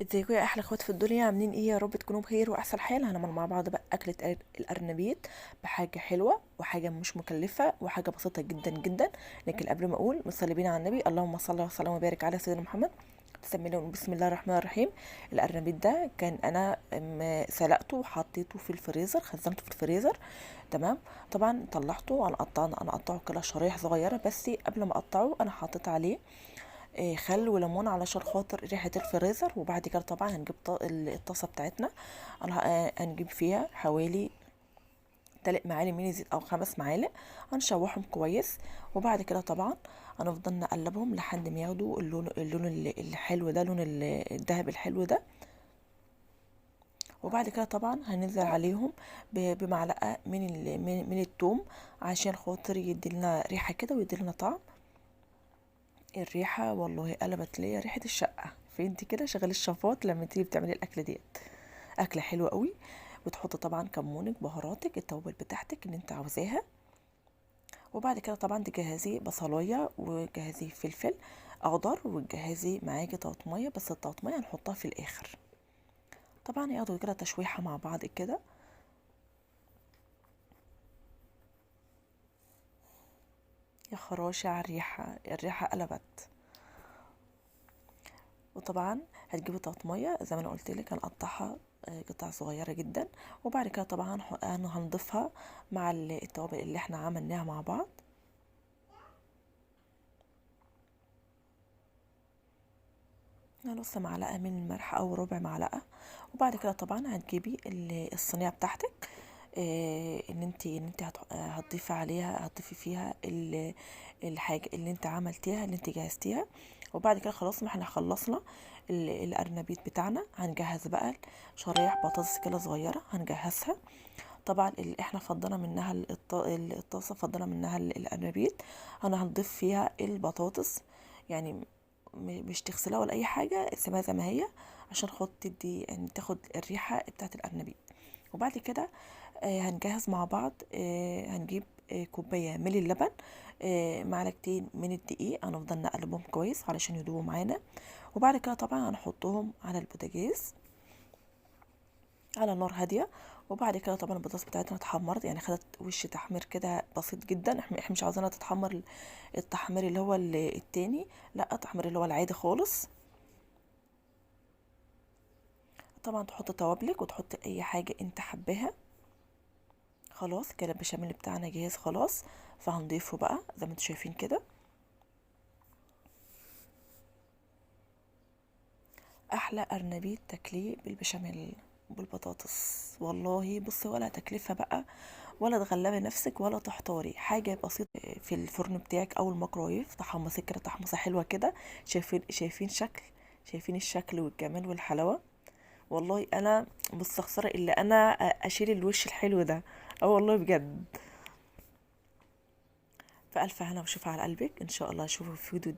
ازيكم يا احلى اخوات في الدنيا؟ عاملين ايه؟ يا رب تكونوا بخير واحسن حال. هنعمل مع بعض بقى اكله الارنبيط بحاجه حلوه وحاجه مش مكلفه وحاجه بسيطه جدا جدا. لكن قبل ما اقول نصلي بينا على النبي، اللهم صل وسلم وبارك على سيدنا محمد. بسم الله الرحمن الرحيم. الارنبيط ده كان انا سلقته وحطيته في الفريزر، خزنته في الفريزر. تمام. طبعا طلعته، انا قطعه كده شرايح صغيره، بس قبل ما اقطعه انا حطيت عليه خل وليمون علشان خاطر ريحة الفريزر. وبعد كده طبعا هنجيب الطاسة بتاعتنا. هنجيب فيها حوالي 3 معالق من الزيت او 5 معالق. هنشوحهم كويس. وبعد كده طبعا هنفضل نقلبهم لحد ما ياخدوا اللون الحلو ده، لون الذهب الحلو ده. وبعد كده طبعا هننزل عليهم بمعلقة من التوم، عشان خاطر يديلنا ريحة كده ويديلنا طعم. الريحة والله قلبت ليا ريحة الشقة. فانت كده شغل الشفاط لما تيجي بتعملي الأكلة ديت. أكلة حلوة قوي. وتحط طبعا كمونك، بهاراتك، التوابل بتاعتك اللي انت عاوزاها. وبعد كده طبعا تجهزي بصلاية وجهزي فلفل أخضر وتجهزي معاكي طماطمية، بس الطماطمية هنحطها في الآخر. طبعا ياخدوا كده تشويحة مع بعض كده. يا خراشي على الريحة، الريحة قلبت. وطبعا هتجيبي طماطمية زي ما انا قلت لك، هنقطعها قطع صغيرة جدا. وبعد كده طبعا هنضيفها مع التوابل اللي احنا عملناها مع بعض. نص معلقة من الملح او ربع معلقة. وبعد كده طبعا هتجيبي الصينية بتاعتك، ان انت هتضيفي عليها، هتضيفي فيها الحاجة اللي انت عملتيها، اللي انت جهزتيها. وبعد كده خلاص ما احنا خلصنا الارنبيط بتاعنا. هنجهز بقى شرايح بطاطس كده صغيرة هنجهزها. طبعا اللي احنا فضلنا منها الطاسة، فضلنا منها الارنبيط. انا هنضيف فيها البطاطس، يعني مش تغسلها ولا اي حاجة، سيبها زي ما هي عشان خاطر تدي يعني تاخد الريحة بتاعت الارنبيط. وبعد كده هنجهز مع بعض. هنجيب كوباية من اللبن، معلقتين من الدقيق، هنفضل نقلبهم كويس علشان يدوبوا معانا. وبعد كده طبعا هنحطهم على البوتاجاز على نار هادية. وبعد كده طبعا البطاطس بتاعتنا اتحمرت، يعني خدت وش تحمير كده بسيط جدا. احنا مش عاوزينها تتحمر التحمير اللي هو التاني، لا التحمير اللي هو العادي خالص. طبعا تحط توابلك وتحط اي حاجة انت حباها. خلاص كده البشاميل بتاعنا جاهز خلاص. فهنضيفه بقى زي ما انتم شايفين كده. احلى ارنبيط تاكليه بالبشاميل بالبطاطس. والله بصي، ولا تكلفة بقى، ولا تغلبي نفسك ولا تحتاري، حاجة بسيطة. في الفرن بتاعك او الميكرويف تحمصي كده تحمصة حلوة كده. شايفين الشكل والجمال والحلاوة. والله انا مستخسرة الا انا اشيل الوش الحلو ده. اه والله بجد. فألف هنا وشوف على قلبك، ان شاء الله اشوفه في فيديو